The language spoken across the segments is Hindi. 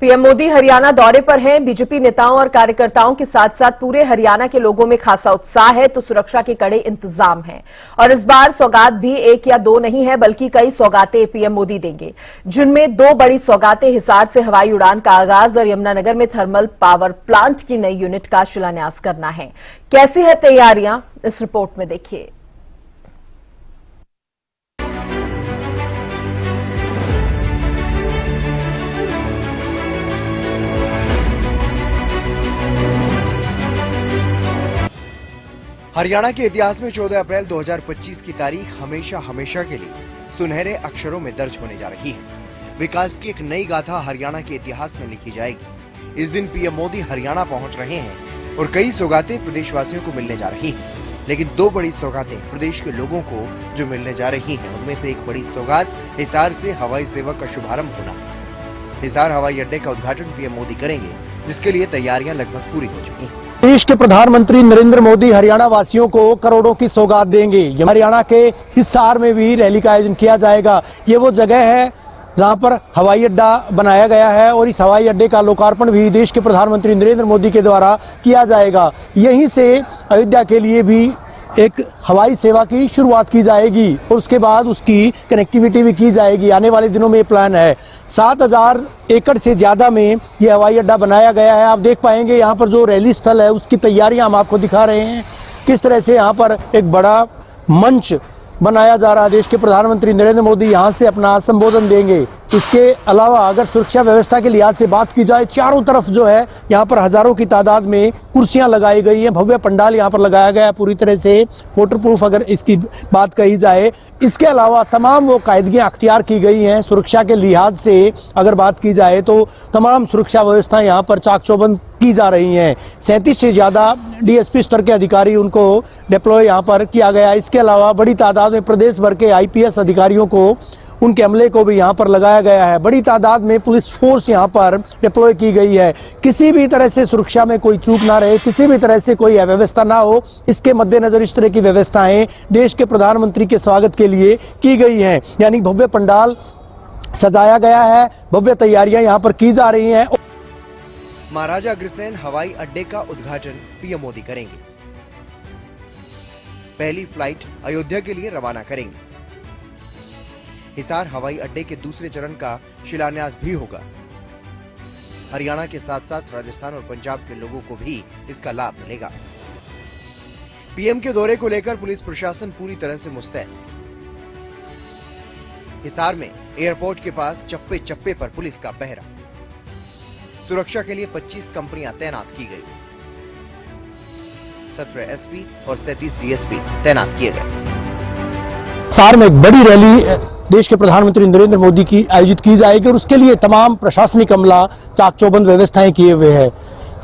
पीएम मोदी हरियाणा दौरे पर हैं। बीजेपी नेताओं और कार्यकर्ताओं के साथ साथ पूरे हरियाणा के लोगों में खासा उत्साह है, तो सुरक्षा के कड़े इंतजाम हैं। और इस बार सौगात भी एक या दो नहीं है, बल्कि कई सौगातें पीएम मोदी देंगे, जिनमें दो बड़ी सौगातें हिसार से हवाई उड़ान का आगाज और यमुनानगर में थर्मल पावर प्लांट की नई यूनिट का शिलान्यास करना है। कैसी है तैयारियां, इस रिपोर्ट में देखिए। हरियाणा के इतिहास में 14 अप्रैल 2025 की तारीख हमेशा हमेशा के लिए सुनहरे अक्षरों में दर्ज होने जा रही है। विकास की एक नई गाथा हरियाणा के इतिहास में लिखी जाएगी। इस दिन पीएम मोदी हरियाणा पहुंच रहे हैं और कई सौगातें प्रदेशवासियों को मिलने जा रही हैं। लेकिन दो बड़ी सौगातें प्रदेश के लोगों को जो मिलने जा रही हैं, उनमें से एक बड़ी सौगात हिसार से हवाई सेवा का शुभारंभ होना। हिसार हवाई अड्डे का उद्घाटन पीएम मोदी करेंगे, जिसके लिए तैयारियां लगभग पूरी हो चुकी हैं। देश के प्रधानमंत्री नरेंद्र मोदी हरियाणा वासियों को करोड़ों की सौगात देंगे। हरियाणा के हिसार में भी रैली का आयोजन किया जाएगा। ये वो जगह है जहां पर हवाई अड्डा बनाया गया है और इस हवाई अड्डे का लोकार्पण भी देश के प्रधानमंत्री नरेंद्र मोदी के द्वारा किया जाएगा। यहीं से अयोध्या के लिए भी एक हवाई सेवा की शुरुआत की जाएगी और उसके बाद उसकी कनेक्टिविटी भी की जाएगी। आने वाले दिनों में ये प्लान है। 7000 एकड़ से ज़्यादा में ये हवाई अड्डा बनाया गया है। आप देख पाएंगे यहाँ पर जो रैली स्थल है उसकी तैयारियां हम आपको दिखा रहे हैं, किस तरह से यहाँ पर एक बड़ा मंच बनाया जा रहा है। देश के प्रधानमंत्री नरेंद्र मोदी यहाँ से अपना संबोधन देंगे। इसके अलावा अगर सुरक्षा व्यवस्था के लिहाज से बात की जाए, चारों तरफ जो है यहाँ पर हजारों की तादाद में कुर्सियां लगाई गई हैं, भव्य पंडाल यहाँ पर लगाया गया है, पूरी तरह से वाटर प्रूफ अगर इसकी बात कही जाए। इसके अलावा तमाम वो कायदगियाँ अख्तियार की गई हैं। सुरक्षा के लिहाज से अगर बात की जाए तो तमाम सुरक्षा व्यवस्था यहाँ पर चाक चौबंद की जा रही हैं। 37 से ज़्यादा डीएसपी स्तर के अधिकारी उनको डिप्लॉय यहाँ पर किया गया। इसके अलावा बड़ी तादाद में प्रदेश भर के आईपीएस अधिकारियों को, उनके अमले को भी यहाँ पर लगाया गया है। बड़ी तादाद में पुलिस फोर्स यहाँ पर डिप्लॉय की गई है। किसी भी तरह से सुरक्षा में कोई चूक ना रहे, किसी भी तरह से कोई अव्यवस्था ना हो, इसके मद्देनजर इस तरह की व्यवस्थाएं देश के प्रधानमंत्री के स्वागत के लिए की गई हैं। यानी भव्य पंडाल सजाया गया है, भव्य तैयारियां यहाँ पर की जा रही हैं। महाराजा अग्रसेन हवाई अड्डे का उद्घाटन पीएम मोदी करेंगे। पहली फ्लाइट अयोध्या के लिए रवाना करेंगे। हिसार हवाई अड्डे के दूसरे चरण का शिलान्यास भी होगा। हरियाणा के साथ साथ राजस्थान और पंजाब के लोगों को भी इसका लाभ मिलेगा। पीएम के दौरे को लेकर पुलिस प्रशासन पूरी तरह से मुस्तैद। हिसार में एयरपोर्ट के पास चप्पे चप्पे पर पुलिस का पहरा। सुरक्षा के लिए 25 कंपनियां तैनात की गई। 17 एसपी और 37 डीएसपी तैनात किए गए। हिसार में एक बड़ी रैली देश के प्रधानमंत्री नरेंद्र मोदी की आयोजित की जाएगी और उसके लिए तमाम प्रशासनिक अमला चाक चौबंद व्यवस्थाएं किए हुए हैं।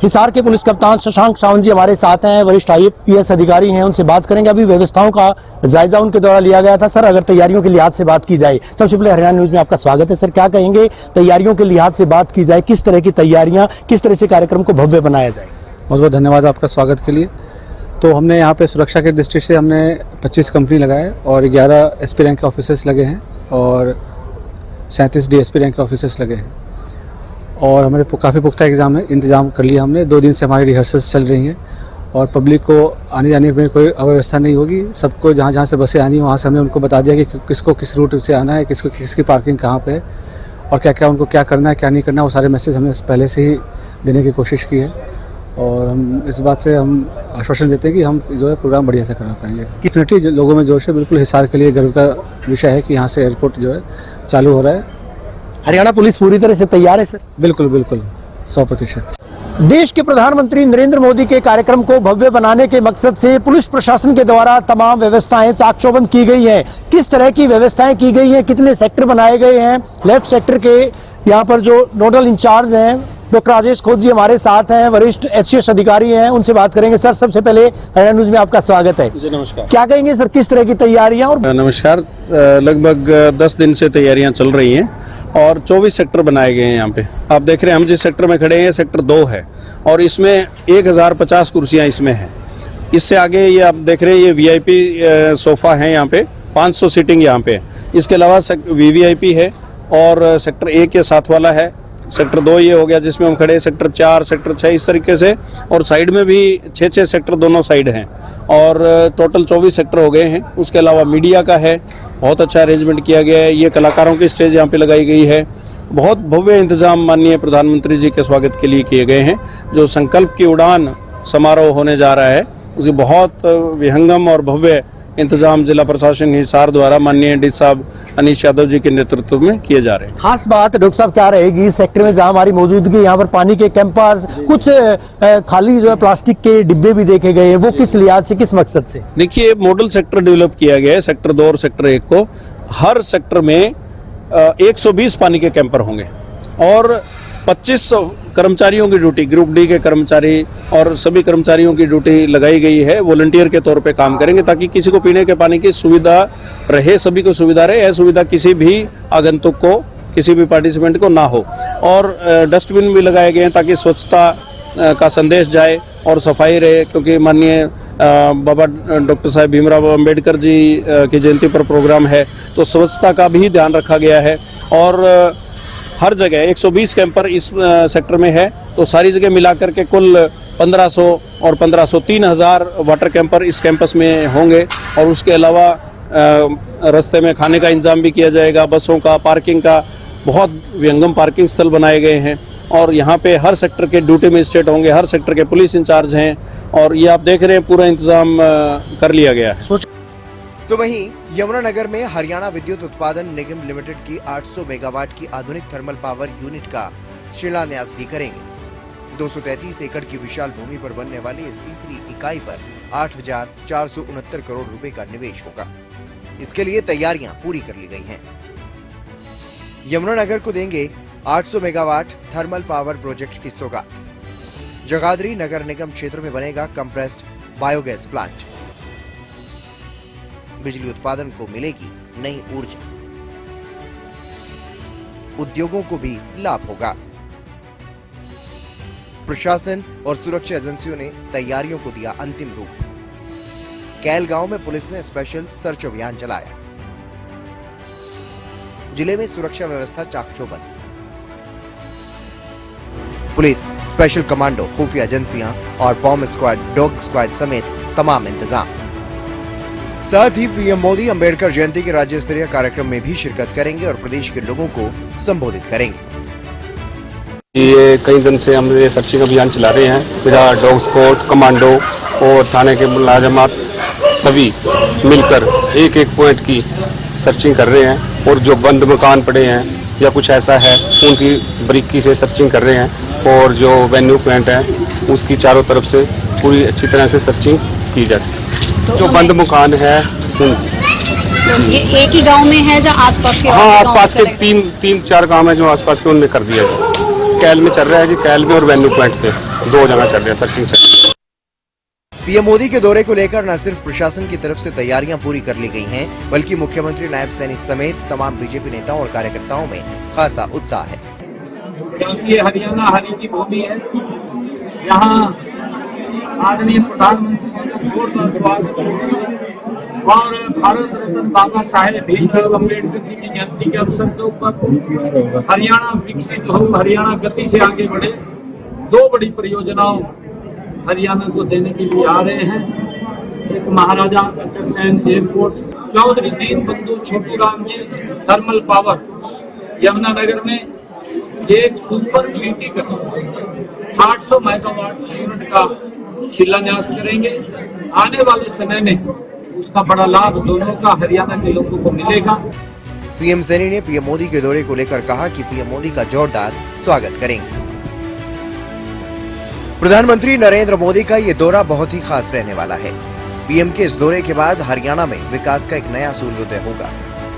हिसार के पुलिस कप्तान शशांक सावंत जी हमारे साथ हैं, वरिष्ठ आईपीएस अधिकारी हैं, उनसे बात करेंगे। अभी व्यवस्थाओं का जायजा उनके द्वारा लिया गया था। सर, अगर तैयारियों के लिहाज से बात की जाए, सबसे पहले हरियाणा न्यूज में आपका स्वागत है। सर, क्या कहेंगे तैयारियों के लिहाज से बात की जाए, किस तरह की तैयारियां, किस तरह से कार्यक्रम को भव्य बनाया जाए? बहुत बहुत धन्यवाद आपका स्वागत के लिए। तो हमने यहाँ पे सुरक्षा के दृष्टि से हमने 25 कंपनी लगाए और 11 एसपी रैंक के ऑफिसर्स लगे हैं और 37 डीएसपी रैंक के ऑफिसर्स लगे हैं और हमारे काफ़ी पुख्ता इंतजाम कर लिया हमने। 2 दिन से हमारी रिहर्सल्स चल रही हैं और पब्लिक को आने जाने में कोई अव्यवस्था नहीं होगी। सबको जहाँ जहाँ से बसें आनी है वहाँ से हमने उनको बता दिया कि किसको किस रूट से आना है, किसको किसकी पार्किंग कहाँ पे है और क्या क्या उनको क्या करना है, क्या नहीं करना है, वो सारे मैसेज हमने पहले से ही देने की कोशिश की है और हम इस बात से हम आश्वासन देते हैं कि हम जो है प्रोग्राम बढ़िया से करा पाएंगे। डेफिनेटली लोगों में जोश है। बिल्कुल हिसार के लिए गर्व का विषय है कि यहाँ से एयरपोर्ट जो है चालू हो रहा है। हरियाणा पुलिस पूरी तरह से तैयार है सर? बिल्कुल बिल्कुल 100%। देश के प्रधानमंत्री नरेंद्र मोदी के कार्यक्रम को भव्य बनाने के मकसद से पुलिस प्रशासन के द्वारा तमाम व्यवस्थाएं चाक चौबंद की गई हैं। किस तरह की व्यवस्थाएं की गई हैं, कितने सेक्टर बनाए गए हैं? लेफ्ट सेक्टर के यहाँ पर जो नोडल इंचार्ज हैं डॉक्टर राजेश खोत जी हमारे साथ हैं, वरिष्ठ एचसीएस अधिकारी हैं, उनसे बात करेंगे। सर, सबसे पहले हरियाणा न्यूज में आपका स्वागत है। जी नमस्कार। क्या कहेंगे सर, किस तरह की तैयारियां? और नमस्कार। लगभग 10 दिन से तैयारियां चल रही हैं और 24 सेक्टर बनाए गए हैं। यहाँ पे आप देख रहे हैं, हम जिस सेक्टर में खड़े हैं सेक्टर 2 है और इसमें 1050 कुर्सियां इसमें हैं। इससे आगे ये आप देख रहे हैं, ये वीआईपी सोफा है, यहाँ पे 500 सीटिंग यहाँ पे। इसके अलावा वीवीआईपी है और सेक्टर 1 के साथ वाला है, सेक्टर 2 ये हो गया जिसमें हम खड़े, सेक्टर 4, सेक्टर 6 इस तरीके से, और साइड में भी 6 सेक्टर दोनों साइड हैं, और टोटल 24 सेक्टर हो गए हैं। उसके अलावा मीडिया का है, बहुत अच्छा अरेंजमेंट किया गया है। ये कलाकारों की स्टेज यहाँ पे लगाई गई है। बहुत भव्य इंतजाम माननीय प्रधानमंत्री जी के स्वागत के लिए किए गए हैं। जो संकल्प की उड़ान समारोह होने जा रहा है उसकी बहुत विहंगम और भव्य इंतजाम जिला प्रशासन हिसार द्वारा माननीय डी साहब अनीश यादव जी के नेतृत्व में किए जा रहे हैं। खास बात डॉक्टर साहब क्या रहेगी इस सेक्टर में जहां हमारी मौजूदगी, यहाँ पर पानी के कैंपर्स, कुछ खाली जो है प्लास्टिक के डिब्बे भी देखे गए हैं, वो किस लिहाज से, किस मकसद से? देखिए, मॉडल सेक्टर डेवलप किया गया है सेक्टर 2 और सेक्टर 1 को। हर सेक्टर में 120 पानी के कैंपर होंगे और 25 कर्मचारियों की ड्यूटी, ग्रुप डी के कर्मचारी और सभी कर्मचारियों की ड्यूटी लगाई गई है। वॉलंटियर के तौर पे काम करेंगे ताकि किसी को पीने के पानी की सुविधा रहे, सभी को सुविधा रहे। यह सुविधा किसी भी आगंतुक को, किसी भी पार्टिसिपेंट को ना हो। और डस्टबिन भी लगाए गए हैं ताकि स्वच्छता का संदेश जाए और सफाई रहे, क्योंकि माननीय बाबा डॉक्टर साहब भीमराव अंबेडकर जी की जयंती पर प्रोग्राम है, तो स्वच्छता का भी ध्यान रखा गया है। और हर जगह 120 कैंपर इस सेक्टर में है, तो सारी जगह मिलाकर के कुल 1500 और 1500 3000 वाटर कैंपर इस कैंपस में होंगे। और उसके अलावा रास्ते में खाने का इंतजाम भी किया जाएगा, बसों का, पार्किंग का, बहुत विहंगम पार्किंग स्थल बनाए गए हैं। और यहाँ पे हर सेक्टर के ड्यूटी मजिस्ट्रेट होंगे, हर सेक्टर के पुलिस इंचार्ज हैं, और ये आप देख रहे हैं पूरा इंतजाम कर लिया गया है। तो वहीं यमुनानगर में हरियाणा विद्युत उत्पादन निगम लिमिटेड की 800 मेगावाट की आधुनिक थर्मल पावर यूनिट का शिलान्यास भी करेंगे। 233 एकड़ की विशाल भूमि पर बनने वाली इस तीसरी इकाई पर 8,469 करोड़ रुपए का निवेश होगा। इसके लिए तैयारियां पूरी कर ली गई हैं। यमुनानगर को देंगे 800 मेगावाट थर्मल पावर प्रोजेक्ट की सौगात। जगाधरी नगर निगम क्षेत्र में बनेगा कंप्रेस्ड बायोगैस प्लांट। बिजली उत्पादन को मिलेगी नई ऊर्जा, उद्योगों को भी लाभ होगा। प्रशासन और सुरक्षा एजेंसियों ने तैयारियों को दिया अंतिम रूप। कैल गांव में पुलिस ने स्पेशल सर्च अभियान चलाया। जिले में सुरक्षा व्यवस्था चाक-चौबंद। पुलिस, स्पेशल कमांडो, खुफिया एजेंसियां और बॉम्ब स्क्वाड, डॉग स्क्वाड समेत तमाम इंतजाम। साथ ही पीएम मोदी अंबेडकर जयंती के राज्य स्तरीय कार्यक्रम में भी शिरकत करेंगे और प्रदेश के लोगों को संबोधित करेंगे। ये कई दिन से हम ये सर्चिंग अभियान चला रहे हैं। मेरा डॉग स्क्वाड, कमांडो और थाने के मुलाजमात सभी मिलकर एक एक पॉइंट की सर्चिंग कर रहे हैं, और जो बंद मकान पड़े हैं या कुछ ऐसा है उनकी बारीकी से सर्चिंग कर रहे हैं, और जो वेन्यू पॉइंट है उसकी चारों तरफ से पूरी अच्छी तरह से सर्चिंग की जाती है। तो जो बंद मकान है ये एक ही गांव में है या आसपास के? हाँ, आसपास के 3-4 गांव है जो आसपास के, उनमें कर दिया जाए। कैल में चल रहा है जी, कैल में और वेन्यू पॉइंट पे 2 जगह चल रहा है सर्चिंग चल रही है। पीएम मोदी के दौरे को लेकर न सिर्फ प्रशासन की तरफ से तैयारियां पूरी कर ली गई हैं, बल्कि मुख्यमंत्री, नायब सैनी समेत तमाम बीजेपी नेताओं और कार्यकर्ताओं में खासा उत्साह है। क्योंकि ये हरियाणा हरी की भूमि है, यहाँ आदरणीय प्रधानमंत्री जी का जोरदार स्वागत और भारत रत्न बाबा साहेब भीमराव अंबेडकर जी की जयंती के अवसर के ऊपर हरियाणा विकसित हो, हरियाणा गति से आगे बढ़े, 2 बड़ी परियोजनाओं हरियाणा को देने के लिए आ रहे हैं। एक महाराजा अग्रसेन एयरपोर्ट, चौधरी दीनबंधु छोटूराम जी थर्मल पावर यमुनानगर में एक सुपर क्रिटिकल 800 मेगावाट यूनिट का शिलान्यास करेंगे। आने वाले समय में उसका बड़ा लाभ दोनों का हरियाणा के लोगों को मिलेगा। सीएम सैनी ने पीएम मोदी के दौरे को लेकर कहा कि पीएम मोदी का जोरदार स्वागत करेंगे। प्रधानमंत्री नरेंद्र मोदी का ये दौरा बहुत ही खास रहने वाला है। पीएम के इस दौरे के बाद हरियाणा में विकास का एक नया सूर्योदय होगा।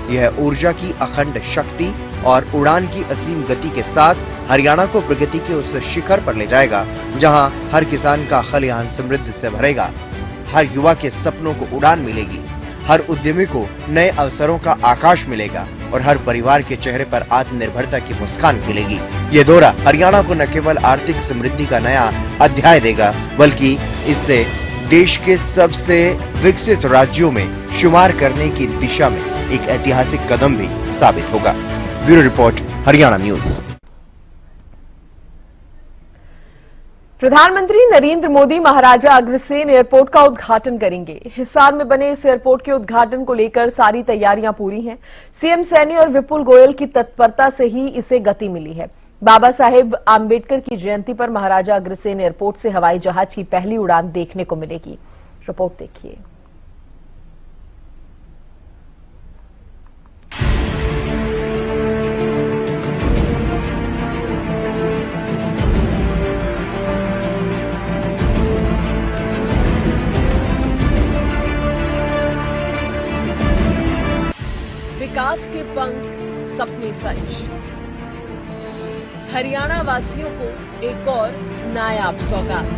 यह ऊर्जा की अखंड शक्ति और उड़ान की असीम गति के साथ हरियाणा को प्रगति के उस शिखर पर ले जाएगा जहां हर किसान का खलिहान समृद्धि से भरेगा, हर युवा के सपनों को उड़ान मिलेगी, हर उद्यमी को नए अवसरों का आकाश मिलेगा और हर परिवार के चेहरे पर आत्मनिर्भरता की मुस्कान खिलेगी। ये दौरा हरियाणा को न केवल आर्थिक समृद्धि का नया अध्याय देगा, बल्कि इससे देश के सबसे विकसित राज्यों में शुमार करने की दिशा में एक ऐतिहासिक कदम भी साबित होगा। Bureau report, Haryana news. प्रधानमंत्री नरेंद्र मोदी महाराजा अग्रसेन एयरपोर्ट का उद्घाटन करेंगे। हिसार में बने इस एयरपोर्ट के उद्घाटन को लेकर सारी तैयारियां पूरी हैं। सीएम सैनी और विपुल गोयल की तत्परता से ही इसे गति मिली है। बाबा साहेब आम्बेडकर की जयंती पर महाराजा अग्रसेन एयरपोर्ट से हवाई जहाज की पहली उड़ान देखने को मिलेगी। रिपोर्ट देखिए। विकास के पंख सपने सच। हरियाणा वासियों को एक और नायाब सौगात।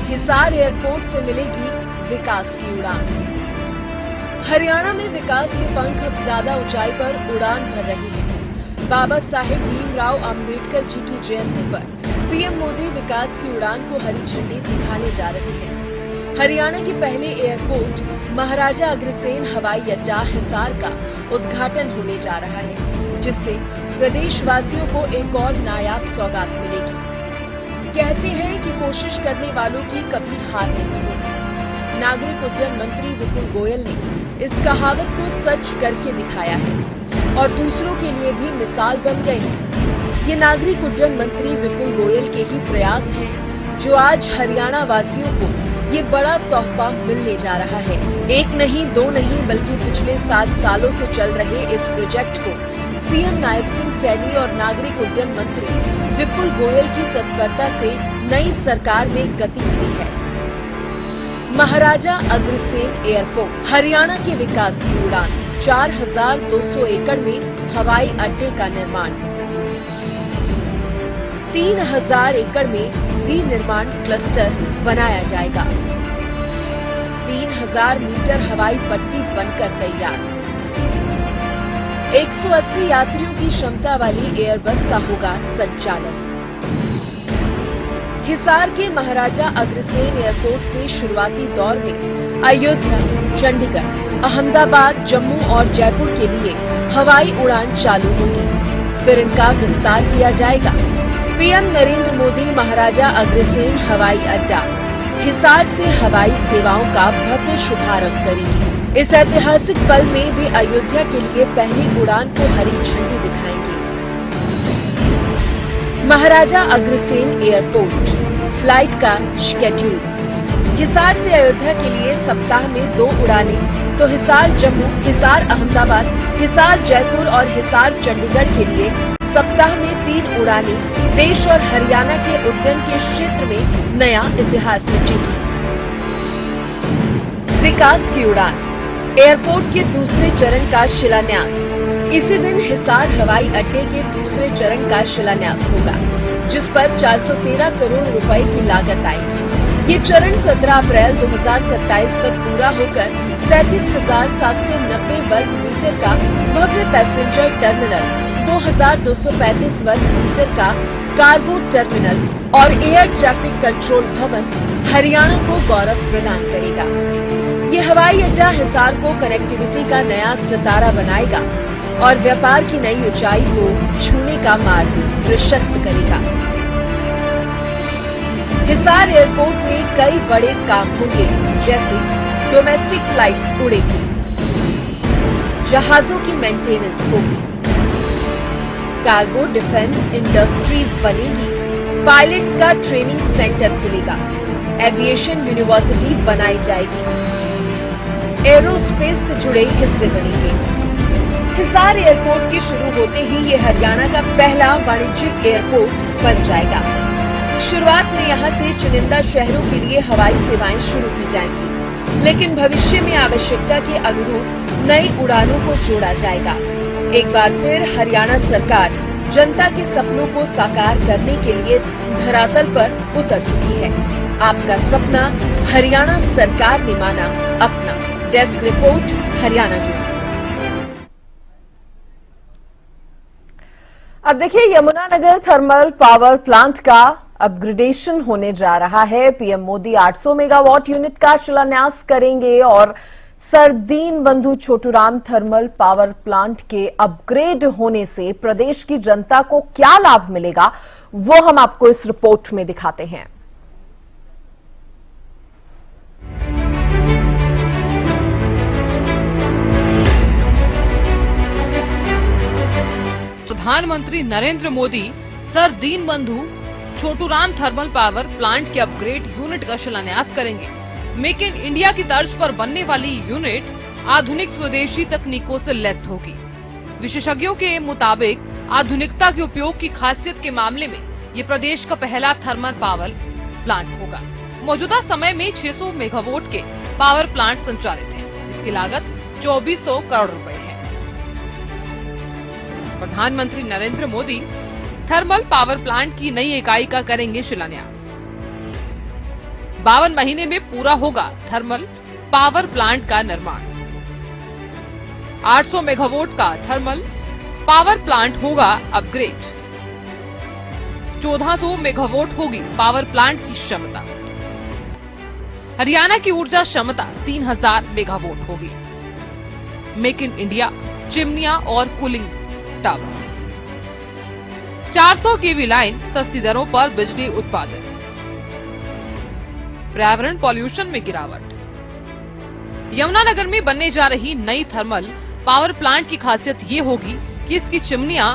हिसार एयरपोर्ट से मिलेगी विकास की उड़ान। हरियाणा में विकास के पंख अब ज्यादा ऊंचाई पर उड़ान भर रही है। बाबा साहेब भीमराव अंबेडकर जी की जयंती पर पीएम मोदी विकास की उड़ान को हरी झंडी दिखाने जा रहे हैं। हरियाणा के पहले एयरपोर्ट महाराजा अग्रसेन हवाई अड्डा हिसार का उद्घाटन होने जा रहा है, जिससे प्रदेशवासियों को एक और नायाब सौगात मिलेगी। कहते हैं कि कोशिश करने वालों की कभी हार नहीं होती। नागरिक उड्डयन मंत्री विपुल गोयल ने इस कहावत को सच करके दिखाया है और दूसरों के लिए भी मिसाल बन गए हैं। ये नागरिक उड्डयन मंत्री विपुल गोयल के ही प्रयास हैं, जो आज हरियाणा वासियों को ये बड़ा तोहफा मिलने जा रहा है। एक नहीं, दो नहीं, बल्कि पिछले 7 सालों से चल रहे इस प्रोजेक्ट को सीएम नायब सिंह सैनी और नागरिक उड्डयन मंत्री विपुल गोयल की तत्परता से नई सरकार में गति मिली है। महाराजा अग्रसेन एयरपोर्ट, हरियाणा के विकास की उड़ान। 4200 एकड़ में हवाई अड्डे का निर्माण। 3000 एकड़ में विनिर्माण क्लस्टर बनाया जाएगा। 3000 मीटर हवाई पट्टी बनकर तैयार। 180 यात्रियों की क्षमता वाली एयरबस का होगा संचालन। हिसार के महाराजा अग्रसेन एयरपोर्ट से शुरुआती दौर में अयोध्या, चंडीगढ़, अहमदाबाद, जम्मू और जयपुर के लिए हवाई उड़ान चालू होगी। फिर इनका विस्तार किया जाएगा। पीएम नरेंद्र मोदी महाराजा अग्रसेन हवाई अड्डा हिसार से हवाई सेवाओं का भव्य शुभारंभ करेंगे। इस ऐतिहासिक पल में वे अयोध्या के लिए पहली उड़ान को हरी झंडी दिखाएंगे। महाराजा अग्रसेन एयरपोर्ट फ्लाइट का शेड्यूल। हिसार से अयोध्या के लिए सप्ताह में 2 उड़ानें, तो हिसार जम्मू, हिसार अहमदाबाद, हिसार जयपुर और हिसार चंडीगढ़ के लिए सप्ताह में 3 उड़ानें देश और हरियाणा के उड्डयन के क्षेत्र में नया इतिहास रचेगी। विकास की उड़ान। एयरपोर्ट के दूसरे चरण का शिलान्यास। इसी दिन हिसार हवाई अड्डे के दूसरे चरण का शिलान्यास होगा, जिस पर 413 करोड़ रुपए की लागत आएगी। ये चरण 17 अप्रैल 2027 तक पूरा होकर 37,790 वर्ग मीटर का भव्य पैसेंजर टर्मिनल, 2235 वर्ग मीटर का कार्गो टर्मिनल और एयर ट्रैफिक कंट्रोल भवन हरियाणा को गौरव प्रदान करेगा। ये हवाई अड्डा हिसार को कनेक्टिविटी का नया सितारा बनाएगा और व्यापार की नई ऊंचाई को छूने का मार्ग प्रशस्त करेगा। हिसार एयरपोर्ट में कई बड़े काम होंगे, जैसे डोमेस्टिक फ्लाइट्स उड़ेगी, जहाजों की मेंटेनेंस होगी, कार्गो डिफेंस इंडस्ट्रीज बनेगी, पायलट्स का ट्रेनिंग सेंटर खुलेगा, एविएशन यूनिवर्सिटी बनाई जाएगी, एरोस्पेस से जुड़े हिस्से बनेंगे। हिसार एयरपोर्ट के शुरू होते ही ये हरियाणा का पहला वाणिज्यिक एयरपोर्ट बन जाएगा। शुरुआत में यहाँ से चुनिंदा शहरों के लिए हवाई सेवाएं शुरू की जाएंगी, लेकिन भविष्य में आवश्यकता के अनुरूप नई उड़ानों को जोड़ा जाएगा। एक बार फिर हरियाणा सरकार जनता के सपनों को साकार करने के लिए धरातल पर उतर चुकी है। आपका सपना हरियाणा सरकार ने माना अपना। Desk report, Haryana news. अब देखिए, यमुनानगर थर्मल पावर प्लांट का अपग्रेडेशन होने जा रहा है। पीएम मोदी 800 मेगावाट यूनिट का शिलान्यास करेंगे और sir Deenbandhu Chhoturam thermal power plant के अपग्रेड होने से प्रदेश की जनता को क्या लाभ मिलेगा, वो हम आपको इस रिपोर्ट में दिखाते हैं। प्रधानमंत्री Narendra Modi sir Deenbandhu Chhoturam thermal power plant के अपग्रेड यूनिट का शिलान्यास करेंगे। मेक इन इंडिया की तर्ज पर बनने वाली यूनिट आधुनिक स्वदेशी तकनीकों से लैस होगी। विशेषज्ञों के मुताबिक आधुनिकता के उपयोग की खासियत के मामले में ये प्रदेश का पहला थर्मल पावर प्लांट होगा। मौजूदा समय में 600 मेगावाट के पावर प्लांट संचालित हैं। इसकी लागत 2400 करोड़ रुपए है। प्रधानमंत्री Narendra Modi thermal power plant की नई इकाई का करेंगे शिलान्यास। 52 महीने में पूरा होगा थर्मल पावर प्लांट का निर्माण। 800 मेगावाट का थर्मल पावर प्लांट होगा अपग्रेड। 1400 मेगावाट होगी पावर प्लांट की क्षमता। हरियाणा की ऊर्जा क्षमता 3000 मेगावाट होगी। मेक इन इंडिया चिमनियां और कूलिंग टावर। 400 केवी लाइन, सस्ती दरों पर बिजली उत्पादन। पर्यावरण पॉल्यूशन में गिरावट। यमुनानगर में बनने जा रही नई थर्मल पावर प्लांट की खासियत ये होगी कि इसकी चिमनियां,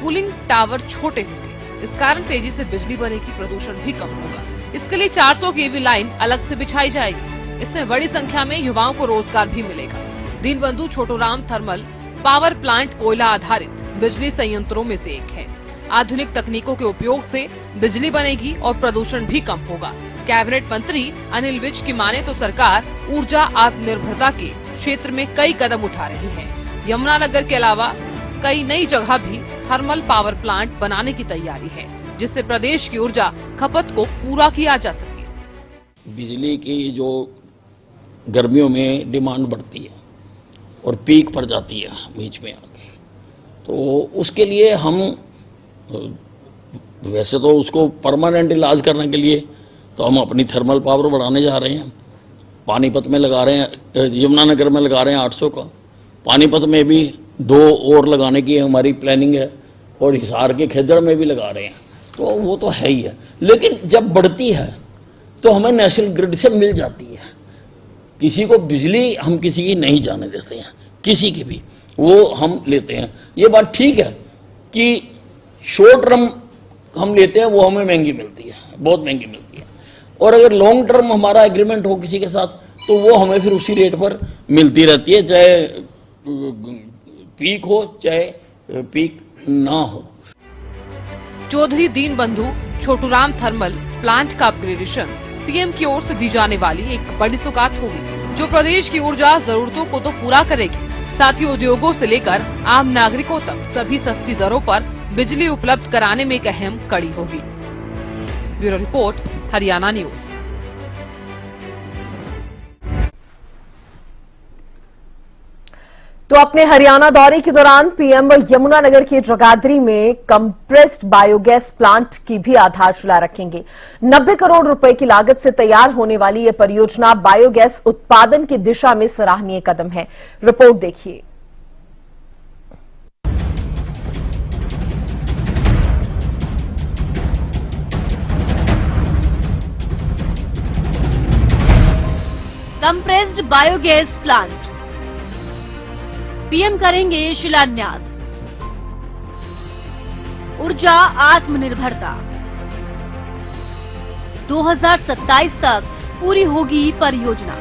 कूलिंग टावर छोटे होंगे। इस कारण तेजी से बिजली बनेगी, प्रदूषण भी कम होगा। इसके लिए 400 केवी लाइन अलग से बिछाई जाएगी। इसमें बड़ी संख्या में युवाओं को रोजगार भी मिलेगा। Deenbandhu Chhoturam thermal power plant कोयला आधारित बिजली संयंत्रों में से एक है। आधुनिक तकनीकों के उपयोग से बिजली बनेगी और प्रदूषण भी कम होगा। कैबिनेट मंत्री अनिल विज की माने तो सरकार ऊर्जा आत्मनिर्भरता के क्षेत्र में कई कदम उठा रही है। यमुनानगर के अलावा कई नई जगह भी थर्मल पावर प्लांट बनाने की तैयारी है, जिससे प्रदेश की ऊर्जा खपत को पूरा किया जा सके। बिजली की जो गर्मियों में डिमांड बढ़ती है और पीक पर जाती है बीच में आके, तो उसके लिए हम वैसे तो उसको परमानेंट इलाज करने के लिए तो हम अपनी थर्मल पावर बढ़ाने जा रहे हैं। पानीपत में लगा रहे हैं, यमुनानगर में लगा रहे हैं 800 का। पानीपत में भी 2 और लगाने की हमारी प्लानिंग है और हिसार के खेजड़ में भी लगा रहे हैं। तो वो तो है ही है, लेकिन जब बढ़ती है तो हमें नेशनल ग्रिड से मिल जाती है। किसी को बिजली हम किसी की नहीं जाने देते हैं, किसी की भी वो हम लेते हैं। ये बात ठीक है कि शॉर्ट टर्म हम लेते हैं, वो हमें महंगी मिलती है, बहुत महंगी मिलती है। और अगर लॉन्ग टर्म हमारा एग्रीमेंट हो किसी के साथ तो वो हमें फिर उसी रेट पर मिलती रहती है, चाहे पीक हो चाहे पीक ना हो। चौधरी दीनबंधु छोटूराम थर्मल प्लांट का अपग्रेडेशन पीएम की ओर से दी जाने वाली एक बड़ी सौगात होगी, जो प्रदेश की ऊर्जा जरूरतों को तो पूरा करेगी, साथ ही उद्योगों से लेकर आम नागरिकों तक सभी सस्ती दरों पर बिजली उपलब्ध कराने में एक अहम कड़ी होगी। Bureau report, Haryana news. तो अपने हरियाणा दौरे के दौरान पीएम यमुनानगर के जगाधरी में कंप्रेस्ड बायोगैस प्लांट की भी आधारशिला रखेंगे। 90 करोड़ रुपए की लागत से तैयार होने वाली यह परियोजना बायोगैस उत्पादन की दिशा में सराहनीय कदम है। रिपोर्ट देखिए। कंप्रेस्ड बायोगैस प्लांट, पीएम करेंगे शिलान्यास। ऊर्जा आत्मनिर्भरता, 2027 तक पूरी होगी परियोजना।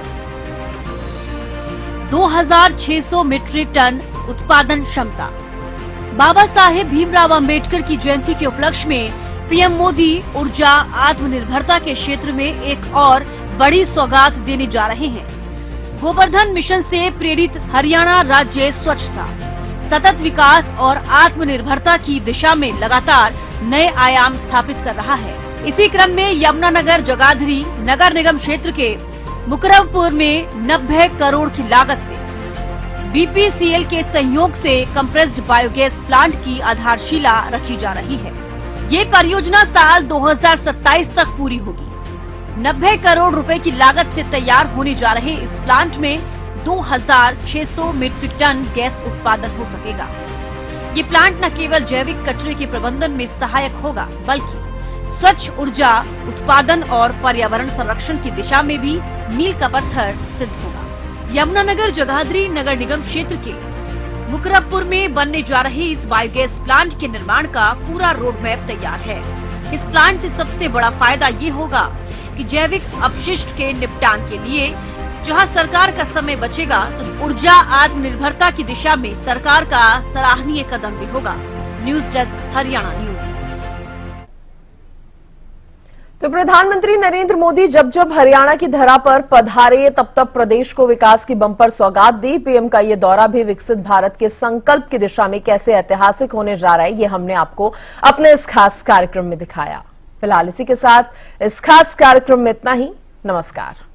2600 मीट्रिक टन उत्पादन क्षमता। बाबा साहेब भीमराव अंबेडकर की जयंती के उपलक्ष्य में पीएम मोदी ऊर्जा आत्मनिर्भरता के क्षेत्र में एक और बड़ी सौगात देने जा रहे हैं। गोवर्धन मिशन से प्रेरित हरियाणा राज्य स्वच्छता, सतत विकास और आत्मनिर्भरता की दिशा में लगातार नए आयाम स्थापित कर रहा है। इसी क्रम में यमुनानगर जगाधरी नगर निगम क्षेत्र के मुकरबपुर में 90 करोड़ की लागत से बीपीसीएल के सहयोग से कंप्रेस्ड बायोगैस प्लांट की आधारशिला रखी जा रही है। ये परियोजना साल 2027 तक पूरी होगी। 90 करोड़ रुपए की लागत से तैयार होने जा रहे इस प्लांट में 2600 मीट्रिक टन गैस उत्पादन हो सकेगा। ये प्लांट न केवल जैविक कचरे के प्रबंधन में सहायक होगा, बल्कि स्वच्छ ऊर्जा उत्पादन और पर्यावरण संरक्षण की दिशा में भी मील का पत्थर सिद्ध होगा। यमुनानगर जगाधरी नगर निगम क्षेत्र के मुकरबपुर में बनने जा रहे इस बायोगैस प्लांट के निर्माण का पूरा रोड मैप तैयार है। इस प्लांट से सबसे बड़ा फायदा ये होगा कि जैविक अपशिष्ट के निपटान के लिए जहां सरकार का समय बचेगा, तो ऊर्जा आत्मनिर्भरता की दिशा में सरकार का सराहनीय कदम भी होगा। News desk, Haryana news. तो प्रधानमंत्री नरेंद्र मोदी जब जब हरियाणा की धरा पर पधारे, तब तब प्रदेश को विकास की बंपर सौगात दी। पीएम का ये दौरा भी विकसित भारत के संकल्प की दिशा में कैसे ऐतिहासिक होने जा रहा है, ये हमने आपको अपने इस खास कार्यक्रम में दिखाया। फिलहाल इसी के साथ इस खास कार्यक्रम में इतना ही। नमस्कार।